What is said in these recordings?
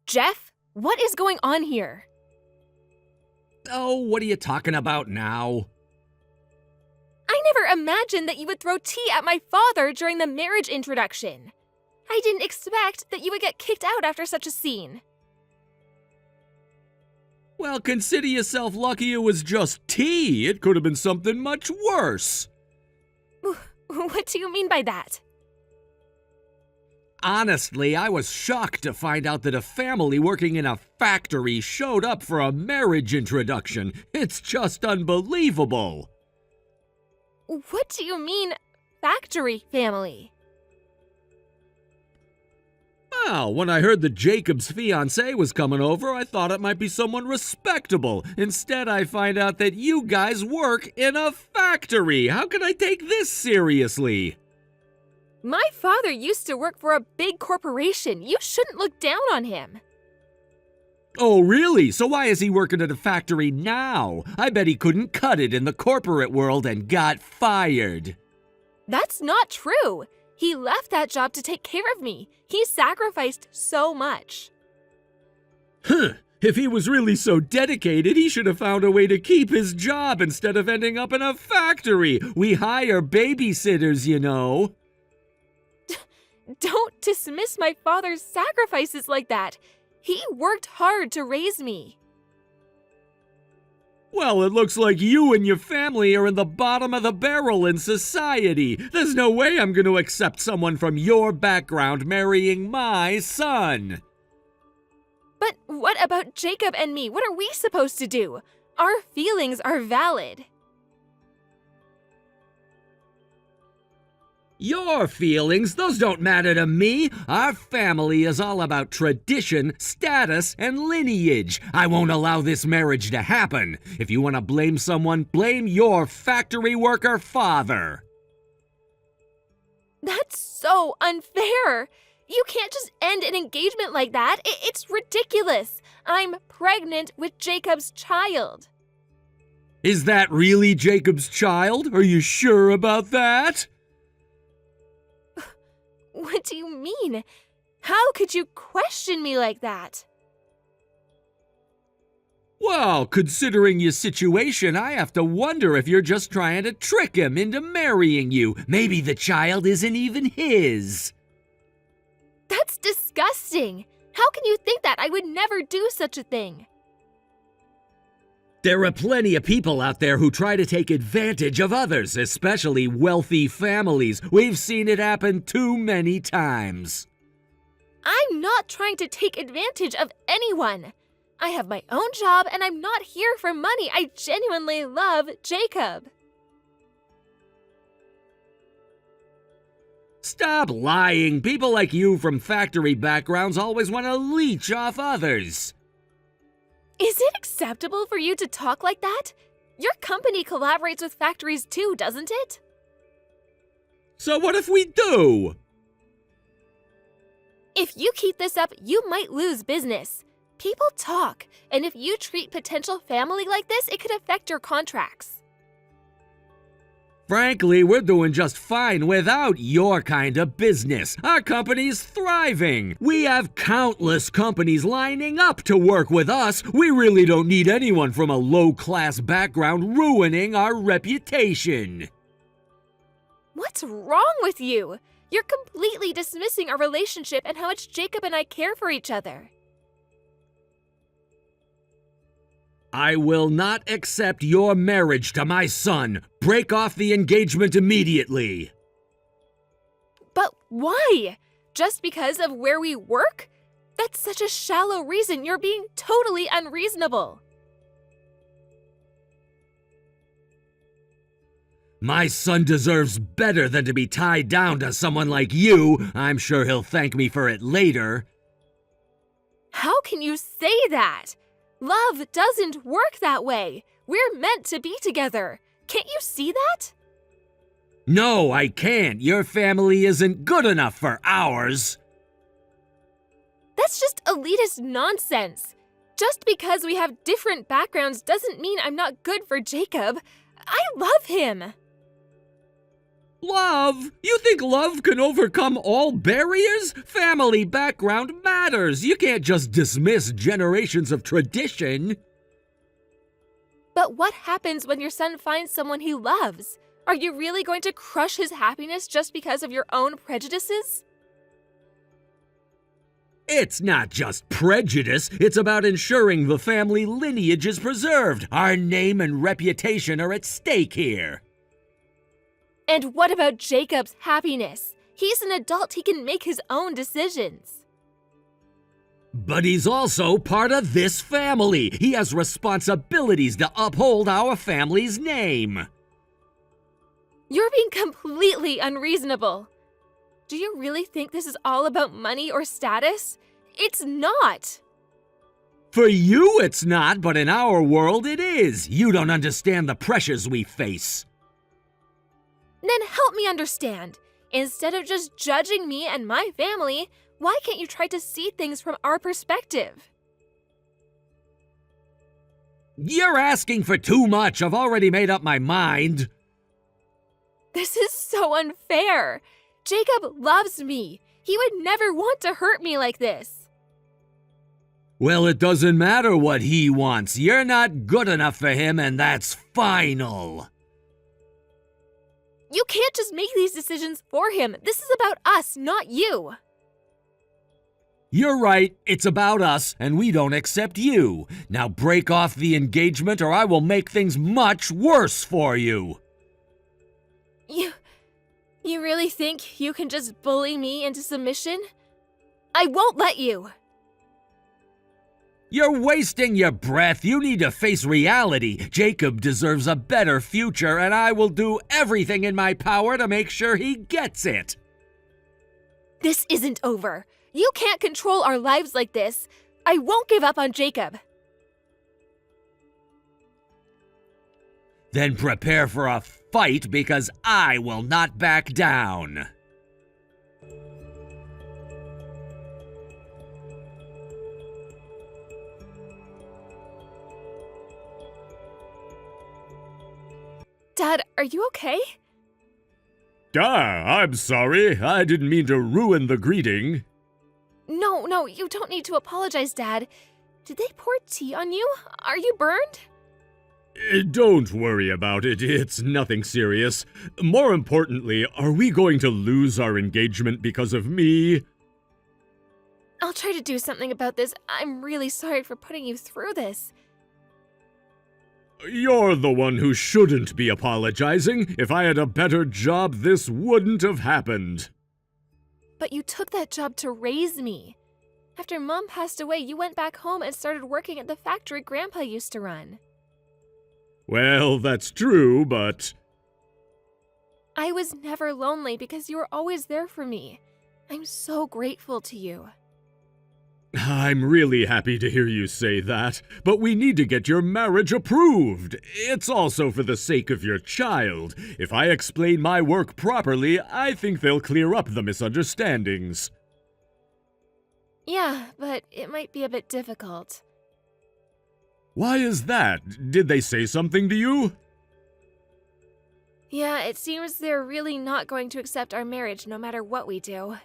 Jeff, what is going on here? Oh, what are you talking about now? I never imagined that you would throw tea at my father during the marriage introduction. I didn't expect that you would get kicked out after such a scene. Well, consider yourself lucky it was just tea. It could have been something much worse. What do you mean by that? Honestly, I was shocked to find out that a family working in a factory showed up for a marriage introduction. It's just unbelievable. What do you mean, factory family? Well, when I heard that Jacob's fiancé was coming over, I thought it might be someone respectable. Instead, I find out that you guys work in a factory. How can I take this seriously? My father used to work for a big corporation. You shouldn't look down on him. Oh, really? So why is he working at a factory now? I bet he couldn't cut it in the corporate world and got fired. That's not true. He left that job to take care of me. He sacrificed so much. Huh. If he was really so dedicated, he should have found a way to keep his job instead of ending up in a factory. We hire babysitters, you know. Don't dismiss my father's sacrifices like that. He worked hard to raise me. Well, it looks like you and your family are in the bottom of the barrel in society. There's no way I'm going to accept someone from your background marrying my son. But what about Jacob and me? What are we supposed to do? Our feelings are valid. Your feelings, those don't matter to me. Our family is all about tradition, status, and lineage. I won't allow this marriage to happen. If you want to blame someone, blame your factory worker father. That's so unfair. You can't just end an engagement like that. It's ridiculous. I'm pregnant with Jacob's child. Is that really Jacob's child? Are you sure about that? What do you mean? How could you question me like that? Well, considering your situation, I have to wonder if you're just trying to trick him into marrying you. Maybe the child isn't even his. That's disgusting. How can you think that? I would never do such a thing. There are plenty of people out there who try to take advantage of others, especially wealthy families. We've seen it happen too many times. I'm not trying to take advantage of anyone. I have my own job and I'm not here for money. I genuinely love Jacob. Stop lying. People like you from factory backgrounds always want to leech off others. Is it acceptable for you to talk like that? Your company collaborates with factories too, doesn't it? So what if we do? If you keep this up, you might lose business. People talk, and if you treat potential family like this, it could affect your contracts. Frankly, we're doing just fine without your kind of business. Our company's thriving. We have countless companies lining up to work with us. We really don't need anyone from a low-class background ruining our reputation. What's wrong with you? You're completely dismissing our relationship and how much Jacob and I care for each other. I will not accept your marriage to my son. Break off the engagement immediately. But why? Just because of where we work? That's such a shallow reason. You're being totally unreasonable. My son deserves better than to be tied down to someone like you. I'm sure he'll thank me for it later. How can you say that? Love doesn't work that way. We're meant to be together. Can't you see that? No, I can't. Your family isn't good enough for ours. That's just elitist nonsense. Just because we have different backgrounds doesn't mean I'm not good for Jacob. I love him. Love? You think love can overcome all barriers? Family background matters. You can't just dismiss generations of tradition. But what happens when your son finds someone he loves? Are you really going to crush his happiness just because of your own prejudices? It's not just prejudice, it's about ensuring the family lineage is preserved. Our name and reputation are at stake here. And what about Jacob's happiness? He's an adult, he can make his own decisions. But he's also part of this family. He has responsibilities to uphold our family's name. You're being completely unreasonable. Do you really think this is all about money or status? It's not. For you, it's not, but in our world, it is. You don't understand the pressures we face. Then help me understand. Instead of just judging me and my family, why can't you try to see things from our perspective? You're asking for too much. I've already made up my mind. This is so unfair. Jacob loves me. He would never want to hurt me like this. Well, it doesn't matter what he wants. You're not good enough for him, and that's final. You can't just make these decisions for him. This is about us, not you. You're right, it's about us, and we don't accept you. Now break off the engagement or I will make things much worse for you. You really think you can just bully me into submission? I won't let you. You're wasting your breath. You need to face reality. Jacob deserves a better future, and I will do everything in my power to make sure he gets it. This isn't over. You can't control our lives like this. I won't give up on Jacob. Then prepare for a fight because I will not back down. Dad, are you okay? I'm sorry. I didn't mean to ruin the greeting. No, you don't need to apologize, Dad. Did they pour tea on you? Are you burned? Don't worry about it. It's nothing serious. More importantly, are we going to lose our engagement because of me? I'll try to do something about this. I'm really sorry for putting you through this. You're the one who shouldn't be apologizing. If I had a better job, this wouldn't have happened. But you took that job to raise me. After Mom passed away, you went back home and started working at the factory Grandpa used to run. Well, that's true, but... I was never lonely because you were always there for me. I'm so grateful to you. I'm really happy to hear you say that, but we need to get your marriage approved. It's also for the sake of your child. If I explain my work properly, I think they'll clear up the misunderstandings. Yeah, but it might be a bit difficult. Why is that? Did they say something to you? Yeah, it seems they're really not going to accept our marriage no matter what we do.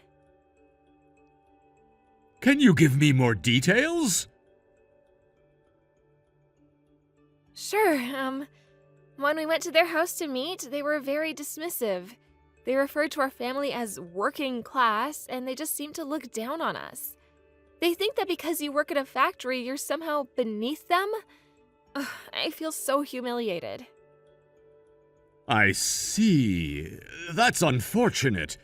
Can you give me more details? Sure, when we went to their house to meet, they were very dismissive. They referred to our family as working class, and they just seemed to look down on us. They think that because you work at a factory, you're somehow beneath them? Ugh, I feel so humiliated. I see. That's unfortunate.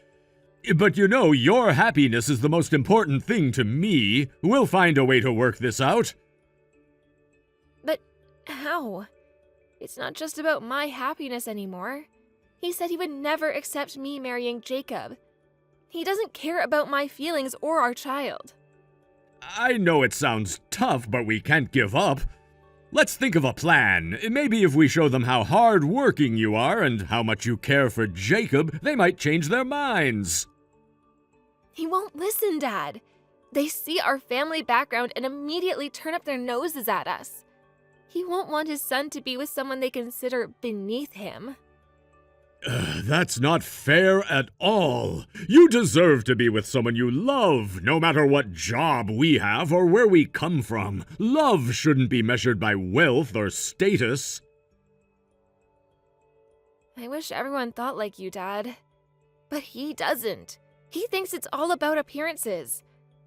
But you know, your happiness is the most important thing to me. We'll find a way to work this out. But how? It's not just about my happiness anymore. He said he would never accept me marrying Jacob. He doesn't care about my feelings or our child. I know it sounds tough, but we can't give up. Let's think of a plan. Maybe if we show them how hard-working you are and how much you care for Jacob, they might change their minds. He won't listen, Dad. They see our family background and immediately turn up their noses at us. He won't want his son to be with someone they consider beneath him. That's not fair at all. You deserve to be with someone you love, no matter what job we have or where we come from. Love shouldn't be measured by wealth or status. I wish everyone thought like you, Dad. But he doesn't. He thinks it's all about appearances.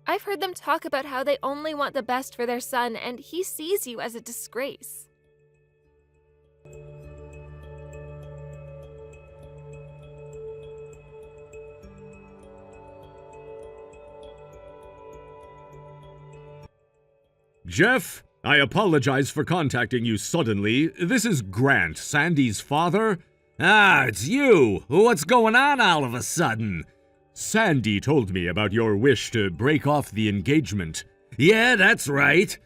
I've heard them talk about how they only want the best for their son, and he sees you as a disgrace. Jeff, I apologize for contacting you suddenly. This is Grant, Sandy's father. Ah, it's you! What's going on all of a sudden? Sandy told me about your wish to break off the engagement. Yeah, that's right.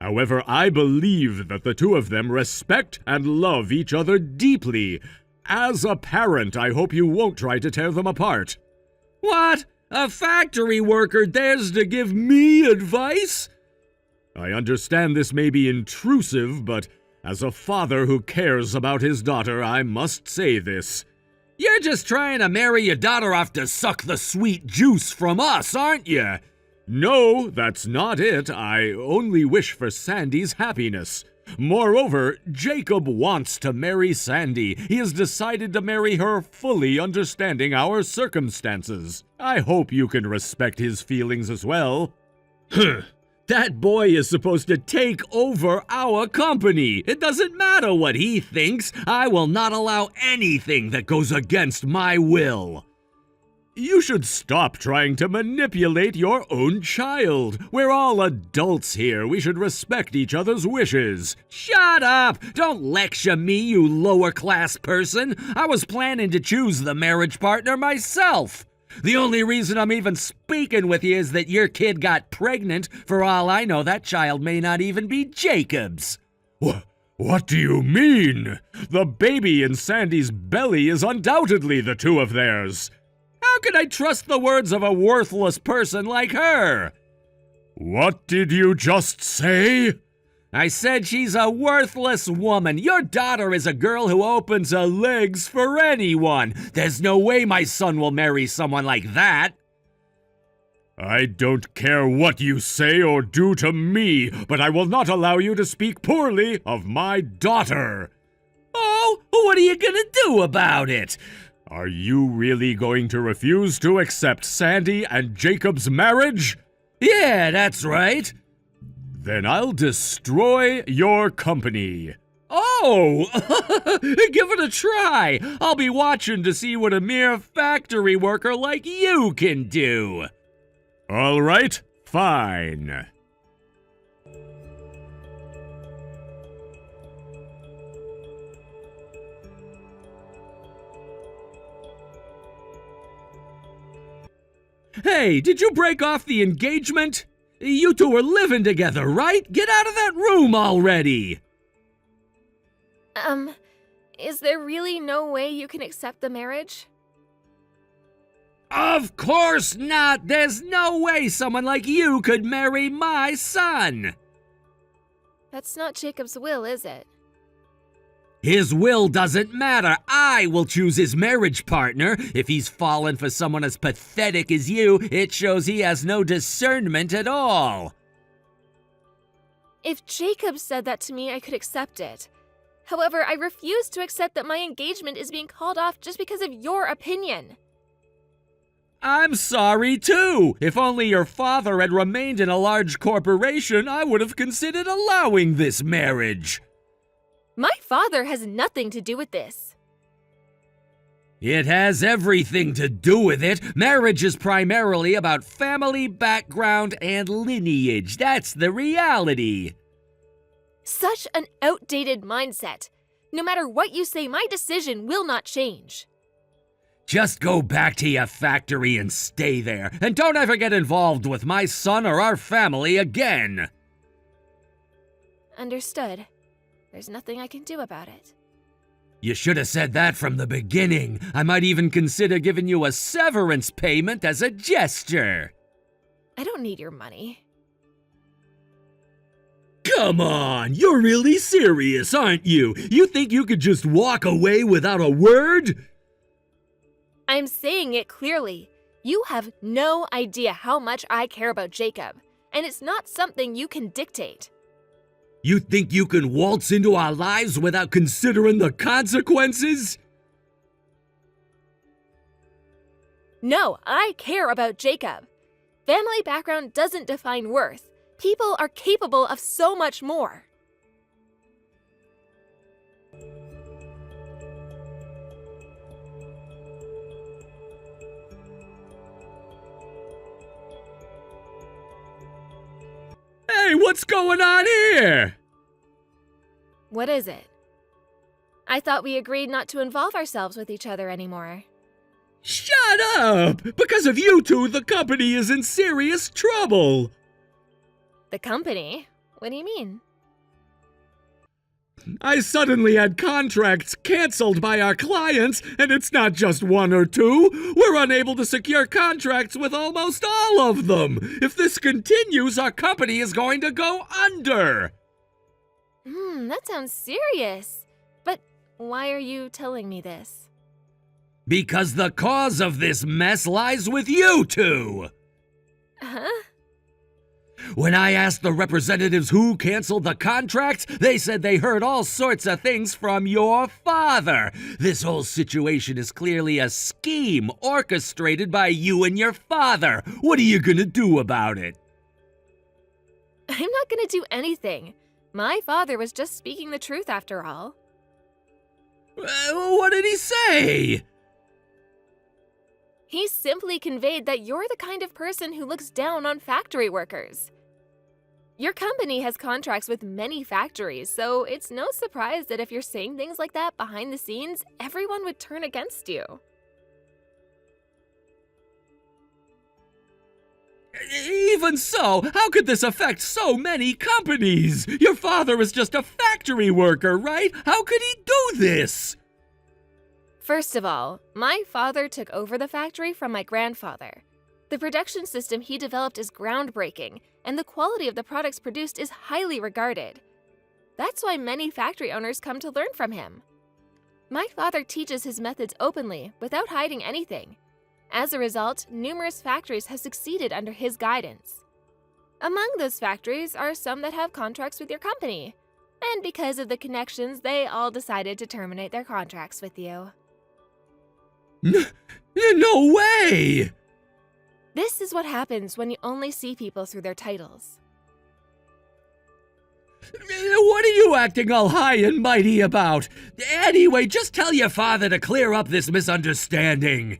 However, I believe that the two of them respect and love each other deeply. As a parent, I hope you won't try to tear them apart. What? A factory worker dares to give me advice? I understand this may be intrusive, but as a father who cares about his daughter, I must say this. You're just trying to marry your daughter off to suck the sweet juice from us, aren't you? No, that's not it. I only wish for Sandy's happiness. Moreover, Jacob wants to marry Sandy. He has decided to marry her, fully understanding our circumstances. I hope you can respect his feelings as well. That boy is supposed to take over our company. It doesn't matter what he thinks. I will not allow anything that goes against my will. You should stop trying to manipulate your own child. We're all adults here. We should respect each other's wishes. Shut up! Don't lecture me, you lower-class person. I was planning to choose the marriage partner myself. The only reason I'm even speaking with you is that your kid got pregnant. For all I know, that child may not even be Jacob's. What do you mean? The baby in Sandy's belly is undoubtedly the two of theirs. How can I trust the words of a worthless person like her? What did you just say? I said she's a worthless woman. Your daughter is a girl who opens her legs for anyone. There's no way my son will marry someone like that. I don't care what you say or do to me, but I will not allow you to speak poorly of my daughter. Oh, what are you gonna do about it? Are you really going to refuse to accept Sandy and Jacob's marriage? Yeah, that's right. Then I'll destroy your company. Oh, give it a try. I'll be watching to see what a mere factory worker like you can do. All right, fine. Hey, did you break off the engagement? You two are living together, right? Get out of that room already! Is there really no way you can accept the marriage? Of course not! There's no way someone like you could marry my son! That's not Jacob's will, is it? His will doesn't matter. I will choose his marriage partner. If he's fallen for someone as pathetic as you, it shows he has no discernment at all. If Jacob said that to me, I could accept it. However, I refuse to accept that my engagement is being called off just because of your opinion. I'm sorry, too. If only your father had remained in a large corporation, I would have considered allowing this marriage. My father has nothing to do with this. It has everything to do with it. Marriage is primarily about family, background, and lineage. That's the reality. Such an outdated mindset. No matter what you say, my decision will not change. Just go back to your factory and stay there. And don't ever get involved with my son or our family again. Understood. There's nothing I can do about it. You should have said that from the beginning. I might even consider giving you a severance payment as a gesture. I don't need your money. Come on, you're really serious, aren't you? You think you could just walk away without a word? I'm saying it clearly. You have no idea how much I care about Jacob, and it's not something you can dictate. You think you can waltz into our lives without considering the consequences? No, I care about Jacob. Family background doesn't define worth. People are capable of so much more. Hey, what's going on here? What is it? I thought we agreed not to involve ourselves with each other anymore. Shut up! Because of you two, the company is in serious trouble. The company? What do you mean? I suddenly had contracts canceled by our clients, and it's not just one or two. We're unable to secure contracts with almost all of them. If this continues, our company is going to go under. That sounds serious. But why are you telling me this? Because the cause of this mess lies with you two. Huh? When I asked the representatives who canceled the contracts, they said they heard all sorts of things from your father. This whole situation is clearly a scheme orchestrated by you and your father. What are you gonna do about it? I'm not gonna do anything. My father was just speaking the truth after all. What did he say? He simply conveyed that you're the kind of person who looks down on factory workers. Your company has contracts with many factories, so it's no surprise that if you're saying things like that behind the scenes, everyone would turn against you. Even so, how could this affect so many companies? Your father is just a factory worker, right? How could he do this? First of all, my father took over the factory from my grandfather. The production system he developed is groundbreaking, and the quality of the products produced is highly regarded. That's why many factory owners come to learn from him. My father teaches his methods openly, without hiding anything. As a result, numerous factories have succeeded under his guidance. Among those factories are some that have contracts with your company, and because of the connections, they all decided to terminate their contracts with you. No way! This is what happens when you only see people through their titles. What are you acting all high and mighty about? Anyway, just tell your father to clear up this misunderstanding.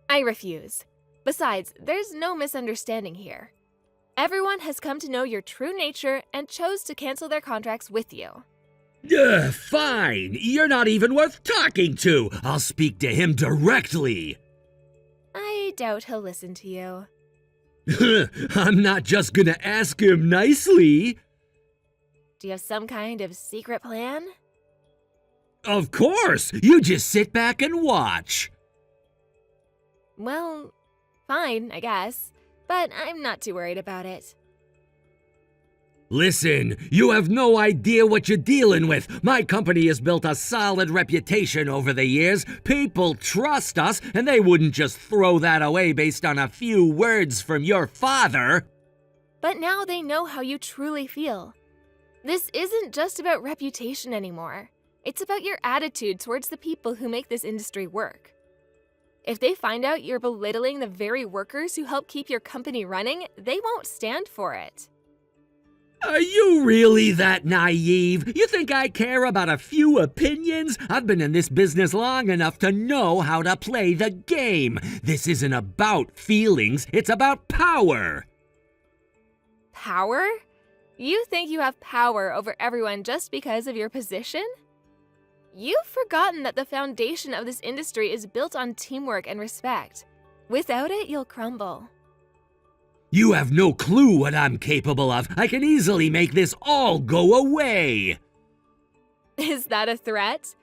I refuse. Besides, there's no misunderstanding here. Everyone has come to know your true nature and chose to cancel their contracts with you. Fine. You're not even worth talking to. I'll speak to him directly. I doubt he'll listen to you. I'm not just gonna ask him nicely. Do you have some kind of secret plan? Of course. You just sit back and watch. Well, fine, I guess. But I'm not too worried about it. Listen, you have no idea what you're dealing with. My company has built a solid reputation over the years. People trust us, and they wouldn't just throw that away based on a few words from your father. But now they know how you truly feel. This isn't just about reputation anymore. It's about your attitude towards the people who make this industry work. If they find out you're belittling the very workers who help keep your company running, they won't stand for it. Are you really that naive? You think I care about a few opinions? I've been in this business long enough to know how to play the game. This isn't about feelings, it's about power. Power? You think you have power over everyone just because of your position? You've forgotten that the foundation of this industry is built on teamwork and respect. Without it, you'll crumble. You have no clue what I'm capable of. I can easily make this all go away. Is that a threat?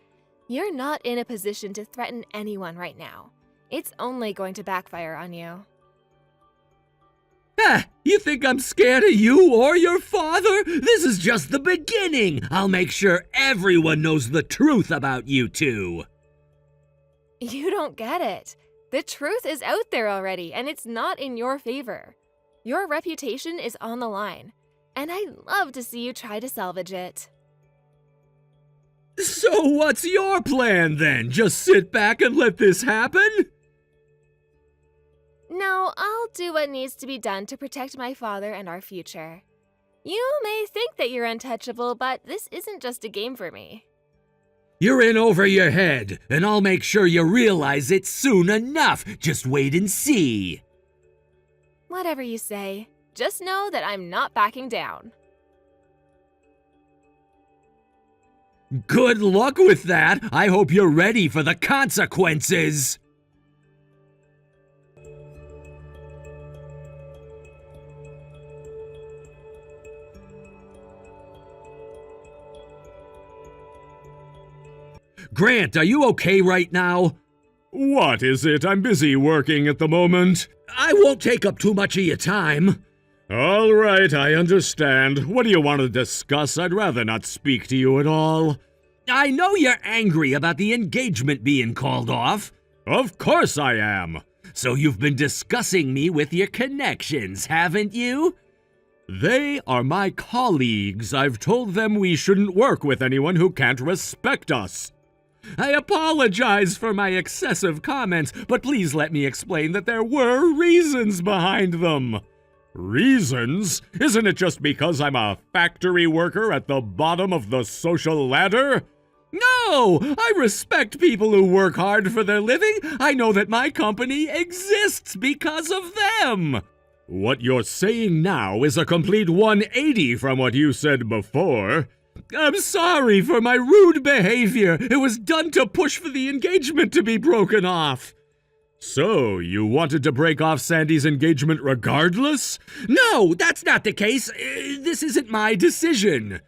You're not in a position to threaten anyone right now. It's only going to backfire on you. You think I'm scared of you or your father? This is just the beginning. I'll make sure everyone knows the truth about you two. You don't get it. The truth is out there already, and it's not in your favor. Your reputation is on the line, and I'd love to see you try to salvage it. So what's your plan then? Just sit back and let this happen? No, I'll do what needs to be done to protect my father and our future. You may think that you're untouchable, but this isn't just a game for me. You're in over your head, and I'll make sure you realize it soon enough. Just wait and see. Whatever you say, just know that I'm not backing down. Good luck with that. I hope you're ready for the consequences. Grant, are you okay right now? What is it? I'm busy working at the moment. I won't take up too much of your time. All right, I understand. What do you want to discuss? I'd rather not speak to you at all. I know you're angry about the engagement being called off. Of course I am. So you've been discussing me with your connections, haven't you? They are my colleagues. I've told them we shouldn't work with anyone who can't respect us. I apologize for my excessive comments, but please let me explain that there were reasons behind them. Reasons? Isn't it just because I'm a factory worker at the bottom of the social ladder? No! I respect people who work hard for their living. I know that my company exists because of them. What you're saying now is a complete 180 from what you said before. I'm sorry for my rude behavior. It was done to push for the engagement to be broken off. So, you wanted to break off Sandy's engagement regardless? No, that's not the case. This isn't my decision.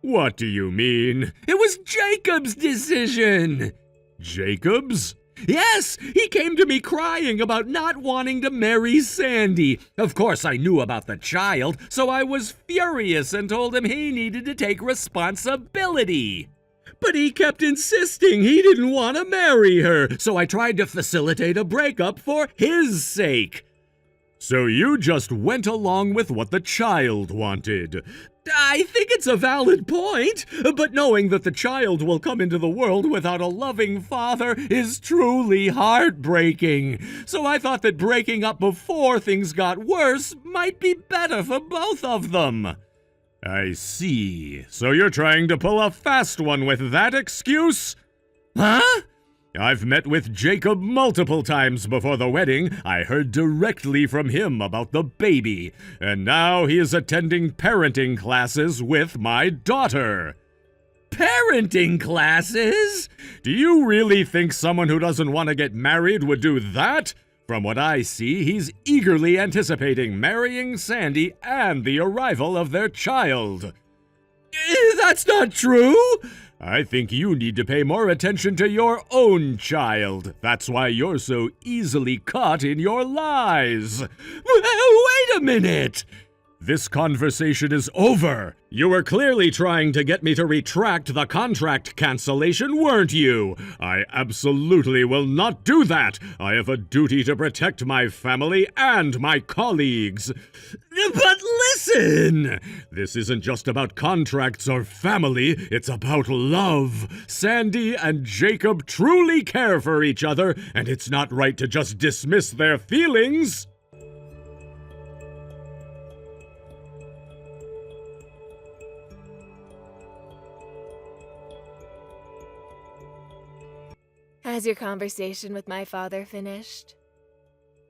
What do you mean? It was Jacob's decision. Jacob's? Yes, he came to me crying about not wanting to marry Sandy. Of course, I knew about the child, so I was furious and told him he needed to take responsibility. But he kept insisting he didn't want to marry her, so I tried to facilitate a breakup for his sake. So you just went along with what the child wanted. I think it's a valid point, but knowing that the child will come into the world without a loving father is truly heartbreaking. So I thought that breaking up before things got worse might be better for both of them. I see. So you're trying to pull a fast one with that excuse? Huh? I've met with Jacob multiple times before the wedding. I heard directly from him about the baby, and now he is attending parenting classes with my daughter. Parenting classes? Do you really think someone who doesn't want to get married would do that? From what I see, he's eagerly anticipating marrying Sandy and the arrival of their child. That's not true! I think you need to pay more attention to your own child. That's why you're so easily caught in your lies. Wait a minute! This conversation is over. You were clearly trying to get me to retract the contract cancellation, weren't you? I absolutely will not do that. I have a duty to protect my family and my colleagues. But listen! This isn't just about contracts or family, it's about love. Sandy and Jacob truly care for each other, and it's not right to just dismiss their feelings. Has your conversation with my father finished?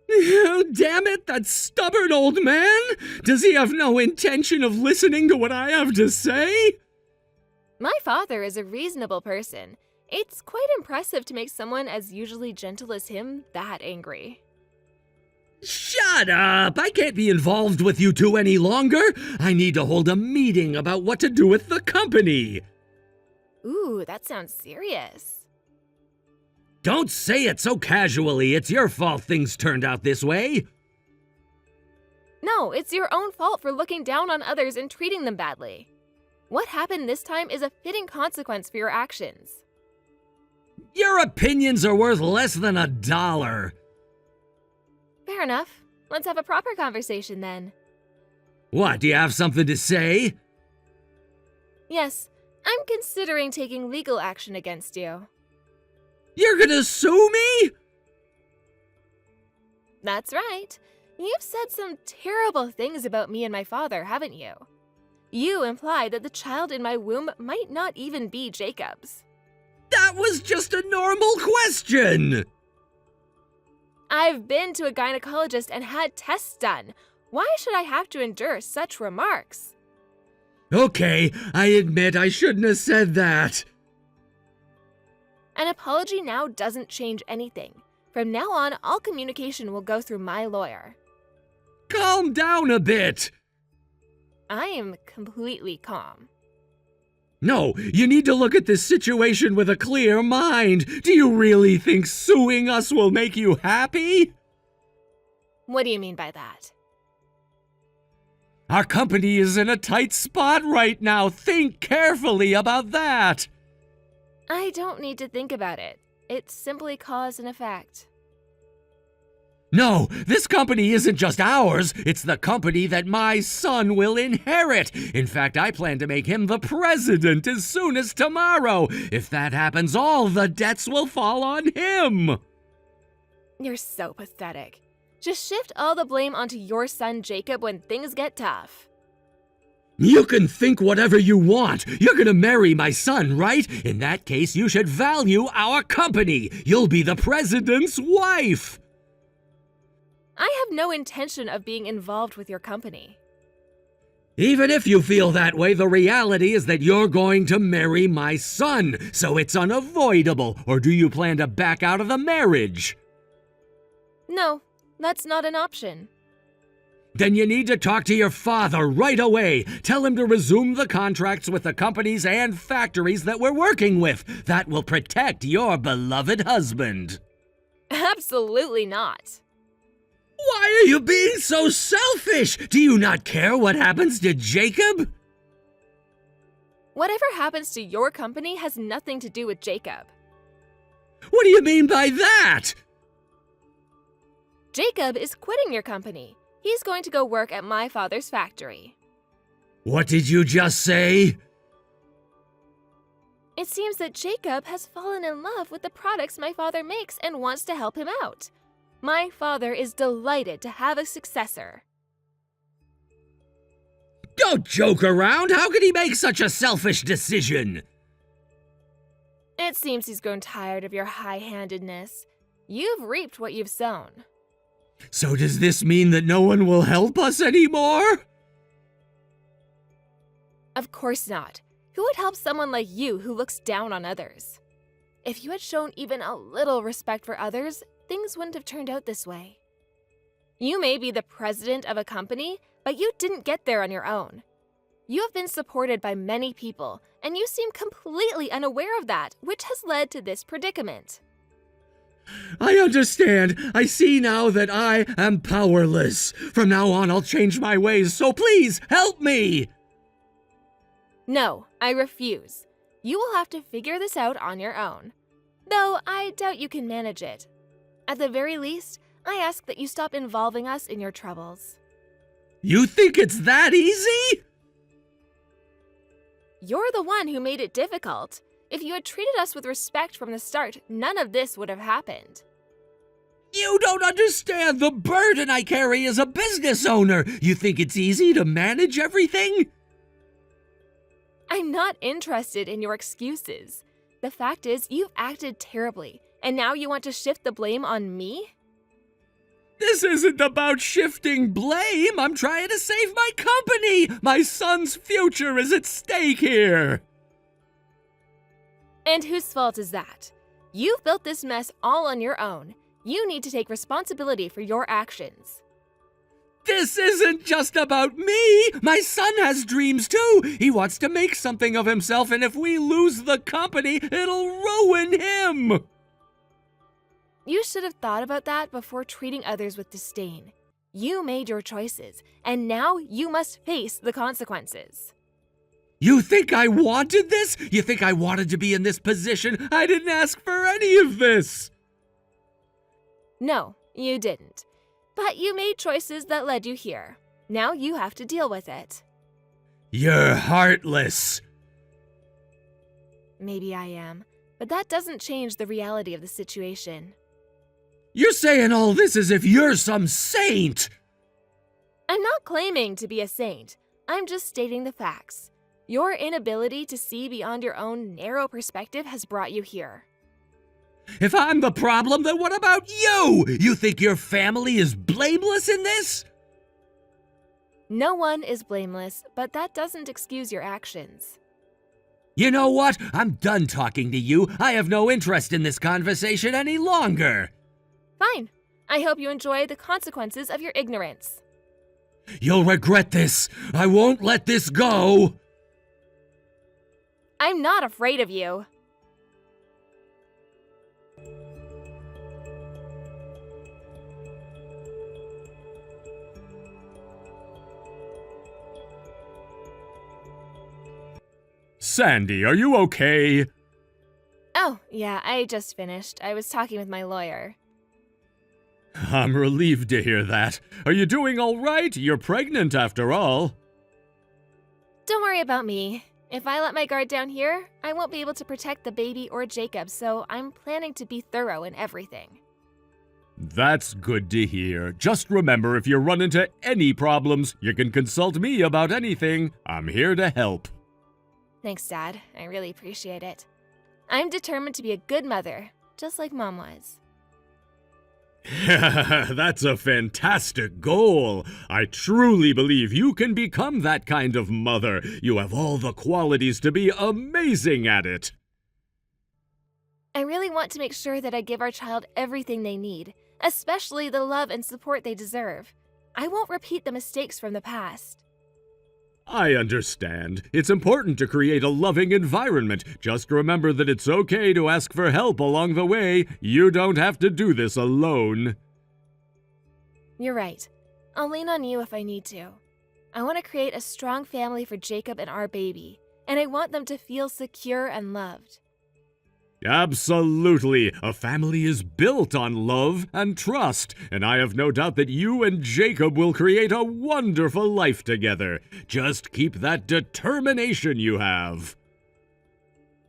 Damn it, that stubborn old man! Does he have no intention of listening to what I have to say? My father is a reasonable person. It's quite impressive to make someone as usually gentle as him that angry. Shut up! I can't be involved with you two any longer. I need to hold a meeting about what to do with the company. Ooh, that sounds serious. Don't say it so casually. It's your fault things turned out this way. No, it's your own fault for looking down on others and treating them badly. What happened this time is a fitting consequence for your actions. Your opinions are worth less than $1. Fair enough. Let's have a proper conversation then. What, do you have something to say? Yes, I'm considering taking legal action against you. You're gonna sue me? That's right. You've said some terrible things about me and my father, haven't you? You implied that the child in my womb might not even be Jacob's. That was just a normal question! I've been to a gynecologist and had tests done. Why should I have to endure such remarks? Okay, I admit I shouldn't have said that. An apology now doesn't change anything. From now on, all communication will go through my lawyer. Calm down a bit. I am completely calm. No, you need to look at this situation with a clear mind. Do you really think suing us will make you happy? What do you mean by that? Our company is in a tight spot right now. Think carefully about that. I don't need to think about it. It's simply cause and effect. No, this company isn't just ours. It's the company that my son will inherit. In fact, I plan to make him the president as soon as tomorrow. If that happens, all the debts will fall on him. You're so pathetic. Just shift all the blame onto your son Jacob when things get tough. You can think whatever you want. You're gonna marry my son, right? In that case, you should value our company. You'll be the president's wife. I have no intention of being involved with your company. Even if you feel that way, the reality is that you're going to marry my son, so it's unavoidable. Or do you plan to back out of the marriage? No, that's not an option. Then you need to talk to your father right away. Tell him to resume the contracts with the companies and factories that we're working with. That will protect your beloved husband. Absolutely not. Why are you being so selfish? Do you not care what happens to Jacob? Whatever happens to your company has nothing to do with Jacob. What do you mean by that? Jacob is quitting your company. He's going to go work at my father's factory. What did you just say? It seems that Jacob has fallen in love with the products my father makes and wants to help him out. My father is delighted to have a successor. Don't joke around. How could he make such a selfish decision? It seems he's grown tired of your high-handedness. You've reaped what you've sown. So does this mean that no one will help us anymore? Of course not. Who would help someone like you who looks down on others? If you had shown even a little respect for others, things wouldn't have turned out this way. You may be the president of a company, but you didn't get there on your own. You have been supported by many people, and you seem completely unaware of that, which has led to this predicament. I understand. I see now that I am powerless. From now on, I'll change my ways, so please help me! No, I refuse. You will have to figure this out on your own. Though I doubt you can manage it. At the very least, I ask that you stop involving us in your troubles. You think it's that easy? You're the one who made it difficult. If you had treated us with respect from the start, none of this would have happened. You don't understand the burden I carry as a business owner. You think it's easy to manage everything? I'm not interested in your excuses. The fact is, you've acted terribly, and now you want to shift the blame on me? This isn't about shifting blame. I'm trying to save my company. My son's future is at stake here. And whose fault is that? You've built this mess all on your own. You need to take responsibility for your actions. This isn't just about me. My son has dreams too. He wants to make something of himself, and if we lose the company, it'll ruin him. You should have thought about that before treating others with disdain. You made your choices, and now you must face the consequences. You think I wanted this? You think I wanted to be in this position? I didn't ask for any of this! No, you didn't. But you made choices that led you here. Now you have to deal with it. You're heartless. Maybe I am, but that doesn't change the reality of the situation. You're saying all this as if you're some saint! I'm not claiming to be a saint. I'm just stating the facts. Your inability to see beyond your own narrow perspective has brought you here. If I'm the problem, then what about you? You think your family is blameless in this? No one is blameless, but that doesn't excuse your actions. You know what? I'm done talking to you. I have no interest in this conversation any longer. Fine. I hope you enjoy the consequences of your ignorance. You'll regret this. I won't let this go. I'm not afraid of you. Sandy, are you okay? Oh, yeah, I just finished. I was talking with my lawyer. I'm relieved to hear that. Are you doing all right? You're pregnant after all. Don't worry about me. If I let my guard down here, I won't be able to protect the baby or Jacob, so I'm planning to be thorough in everything. That's good to hear. Just remember, if you run into any problems, you can consult me about anything. I'm here to help. Thanks, Dad. I really appreciate it. I'm determined to be a good mother, just like Mom was. That's a fantastic goal. I truly believe you can become that kind of mother. You have all the qualities to be amazing at it. I really want to make sure that I give our child everything they need, especially the love and support they deserve. I won't repeat the mistakes from the past. I understand. It's important to create a loving environment. Just remember that it's okay to ask for help along the way. You don't have to do this alone. You're right. I'll lean on you if I need to. I want to create a strong family for Jacob and our baby, and I want them to feel secure and loved. Absolutely. A family is built on love and trust, and I have no doubt that you and Jacob will create a wonderful life together. Just keep that determination you have.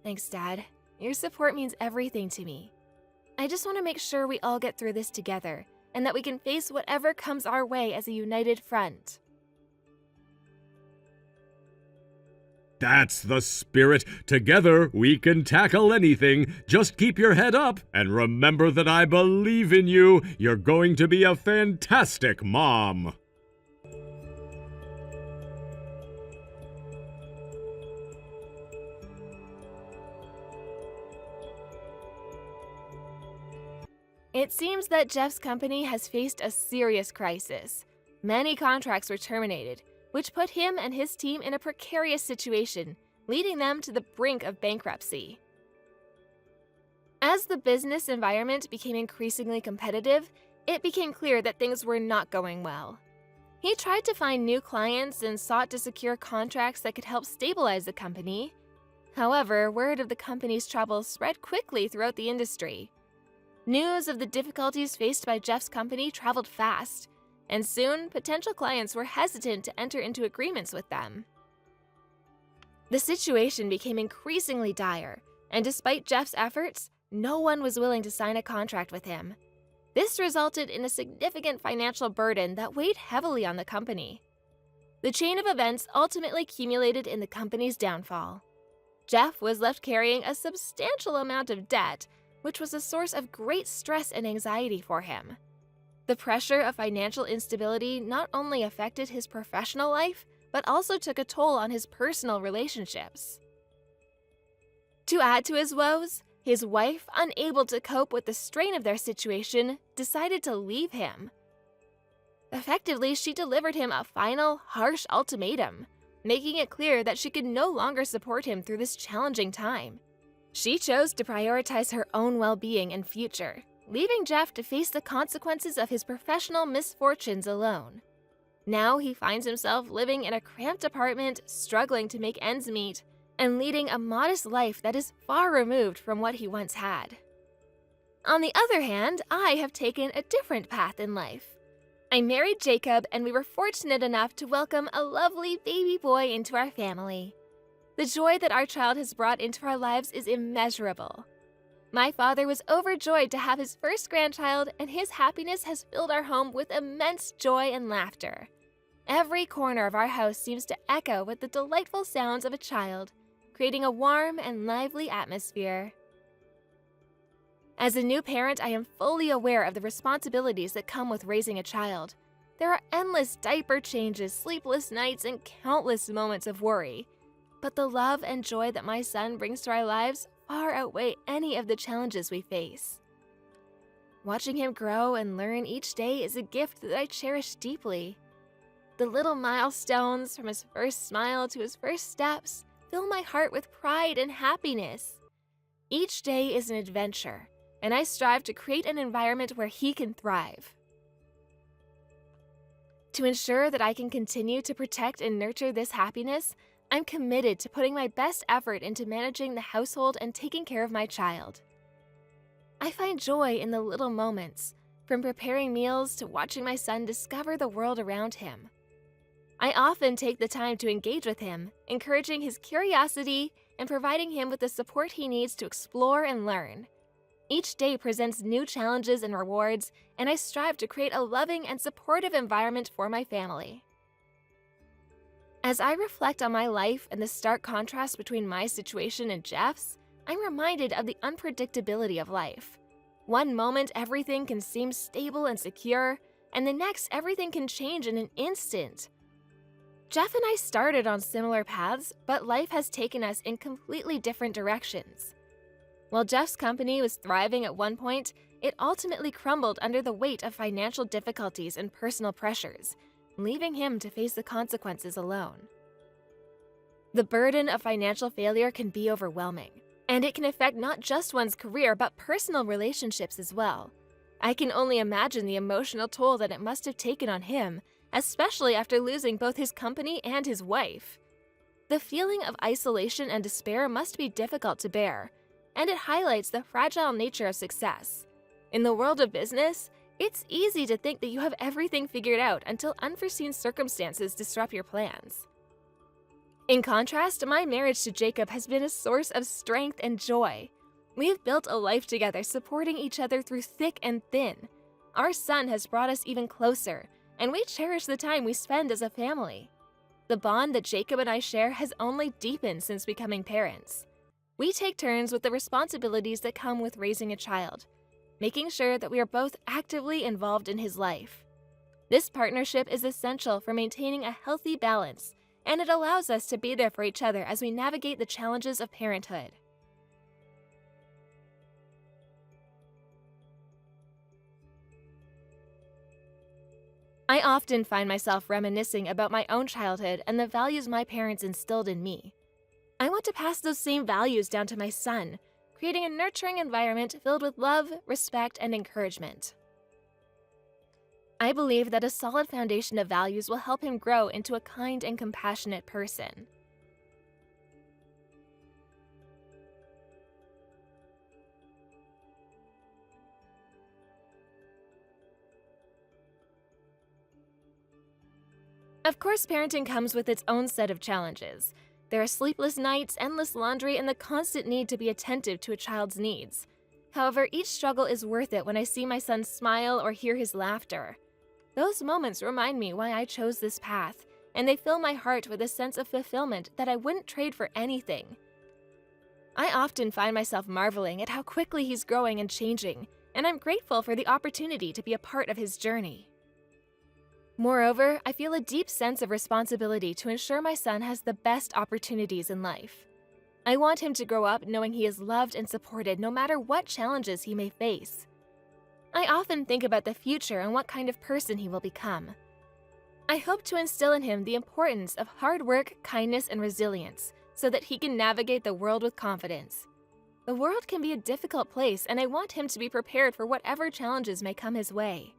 Thanks, Dad. Your support means everything to me. I just want to make sure we all get through this together, and that we can face whatever comes our way as a united front. That's the spirit. Together, we can tackle anything. Just keep your head up and remember that I believe in you. You're going to be a fantastic mom. It seems that Jeff's company has faced a serious crisis. Many contracts were terminated, which put him and his team in a precarious situation, leading them to the brink of bankruptcy. As the business environment became increasingly competitive, it became clear that things were not going well. He tried to find new clients and sought to secure contracts that could help stabilize the company. However, word of the company's troubles spread quickly throughout the industry. News of the difficulties faced by Jeff's company traveled fast, and soon potential clients were hesitant to enter into agreements with them. The situation became increasingly dire, and despite Jeff's efforts, no one was willing to sign a contract with him. This resulted in a significant financial burden that weighed heavily on the company. The chain of events ultimately culminated in the company's downfall. Jeff was left carrying a substantial amount of debt, which was a source of great stress and anxiety for him. The pressure of financial instability not only affected his professional life, but also took a toll on his personal relationships. To add to his woes, his wife, unable to cope with the strain of their situation, decided to leave him. Effectively, she delivered him a final, harsh ultimatum, making it clear that she could no longer support him through this challenging time. She chose to prioritize her own well-being and future, leaving Jeff to face the consequences of his professional misfortunes alone. Now he finds himself living in a cramped apartment, struggling to make ends meet, and leading a modest life that is far removed from what he once had. On the other hand, I have taken a different path in life. I married Jacob, and we were fortunate enough to welcome a lovely baby boy into our family. The joy that our child has brought into our lives is immeasurable. My father was overjoyed to have his first grandchild, and his happiness has filled our home with immense joy and laughter. Every corner of our house seems to echo with the delightful sounds of a child, creating a warm and lively atmosphere. As a new parent, I am fully aware of the responsibilities that come with raising a child. There are endless diaper changes, sleepless nights, and countless moments of worry. But the love and joy that my son brings to our lives far outweigh any of the challenges we face. Watching him grow and learn each day is a gift that I cherish deeply. The little milestones, from his first smile to his first steps, fill my heart with pride and happiness. Each day is an adventure, and I strive to create an environment where he can thrive. To ensure that I can continue to protect and nurture this happiness, I'm committed to putting my best effort into managing the household and taking care of my child. I find joy in the little moments, from preparing meals to watching my son discover the world around him. I often take the time to engage with him, encouraging his curiosity and providing him with the support he needs to explore and learn. Each day presents new challenges and rewards, and I strive to create a loving and supportive environment for my family. As I reflect on my life and the stark contrast between my situation and Jeff's, I'm reminded of the unpredictability of life. One moment, everything can seem stable and secure, and the next, everything can change in an instant. Jeff and I started on similar paths, but life has taken us in completely different directions. While Jeff's company was thriving at one point, it ultimately crumbled under the weight of financial difficulties and personal pressures, leaving him to face the consequences alone. The burden of financial failure can be overwhelming, and it can affect not just one's career but personal relationships as well. I can only imagine the emotional toll that it must have taken on him, especially after losing both his company and his wife. The feeling of isolation and despair must be difficult to bear, and it highlights the fragile nature of success. In the world of business, it's easy to think that you have everything figured out until unforeseen circumstances disrupt your plans. In contrast, my marriage to Jacob has been a source of strength and joy. We have built a life together, supporting each other through thick and thin. Our son has brought us even closer, and we cherish the time we spend as a family. The bond that Jacob and I share has only deepened since becoming parents. We take turns with the responsibilities that come with raising a child, making sure that we are both actively involved in his life. This partnership is essential for maintaining a healthy balance, and it allows us to be there for each other as we navigate the challenges of parenthood. I often find myself reminiscing about my own childhood and the values my parents instilled in me. I want to pass those same values down to my son, creating a nurturing environment filled with love, respect, and encouragement. I believe that a solid foundation of values will help him grow into a kind and compassionate person. Of course, parenting comes with its own set of challenges. There are sleepless nights, endless laundry, and the constant need to be attentive to a child's needs. However, each struggle is worth it when I see my son smile or hear his laughter. Those moments remind me why I chose this path, and they fill my heart with a sense of fulfillment that I wouldn't trade for anything. I often find myself marveling at how quickly he's growing and changing, and I'm grateful for the opportunity to be a part of his journey. Moreover, I feel a deep sense of responsibility to ensure my son has the best opportunities in life. I want him to grow up knowing he is loved and supported no matter what challenges he may face. I often think about the future and what kind of person he will become. I hope to instill in him the importance of hard work, kindness, and resilience so that he can navigate the world with confidence. The world can be a difficult place, and I want him to be prepared for whatever challenges may come his way.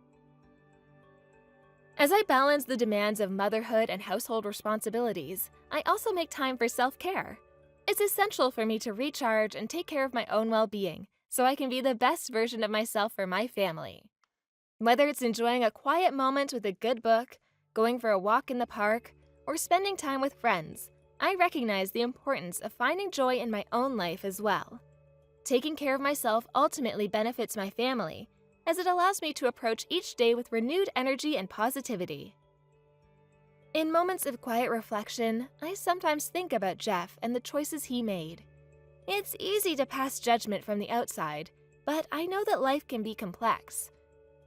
As I balance the demands of motherhood and household responsibilities, I also make time for self-care. It's essential for me to recharge and take care of my own well-being so I can be the best version of myself for my family. Whether it's enjoying a quiet moment with a good book, going for a walk in the park, or spending time with friends, I recognize the importance of finding joy in my own life as well. Taking care of myself ultimately benefits my family, as it allows me to approach each day with renewed energy and positivity. In moments of quiet reflection, I sometimes think about Jeff and the choices he made. It's easy to pass judgment from the outside, but I know that life can be complex.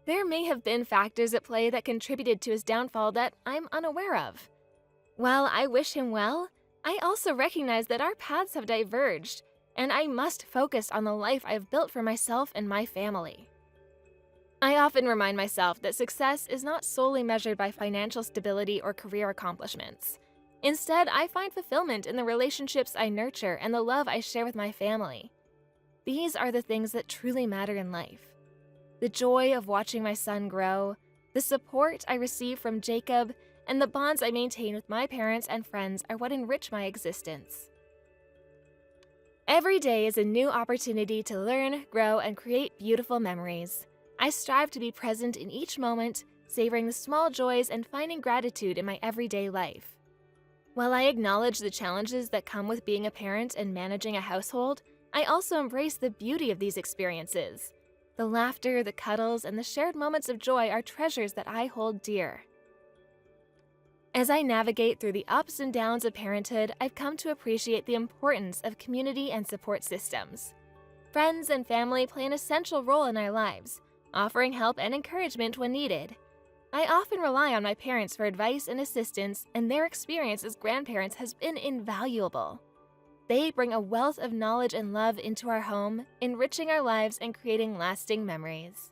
There may have been factors at play that contributed to his downfall that I'm unaware of. While I wish him well, I also recognize that our paths have diverged, and I must focus on the life I've built for myself and my family. I often remind myself that success is not solely measured by financial stability or career accomplishments. Instead, I find fulfillment in the relationships I nurture and the love I share with my family. These are the things that truly matter in life. The joy of watching my son grow, the support I receive from Jacob, and the bonds I maintain with my parents and friends are what enrich my existence. Every day is a new opportunity to learn, grow, and create beautiful memories. I strive to be present in each moment, savoring the small joys and finding gratitude in my everyday life. While I acknowledge the challenges that come with being a parent and managing a household, I also embrace the beauty of these experiences. The laughter, the cuddles, and the shared moments of joy are treasures that I hold dear. As I navigate through the ups and downs of parenthood, I've come to appreciate the importance of community and support systems. Friends and family play an essential role in our lives, offering help and encouragement when needed. I often rely on my parents for advice and assistance, and their experience as grandparents has been invaluable. They bring a wealth of knowledge and love into our home, enriching our lives and creating lasting memories.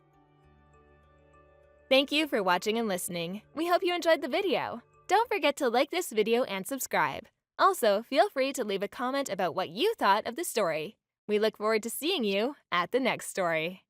Thank you for watching and listening. We hope you enjoyed the video. Don't forget to like this video and subscribe. Also, feel free to leave a comment about what you thought of the story. We look forward to seeing you at the next story.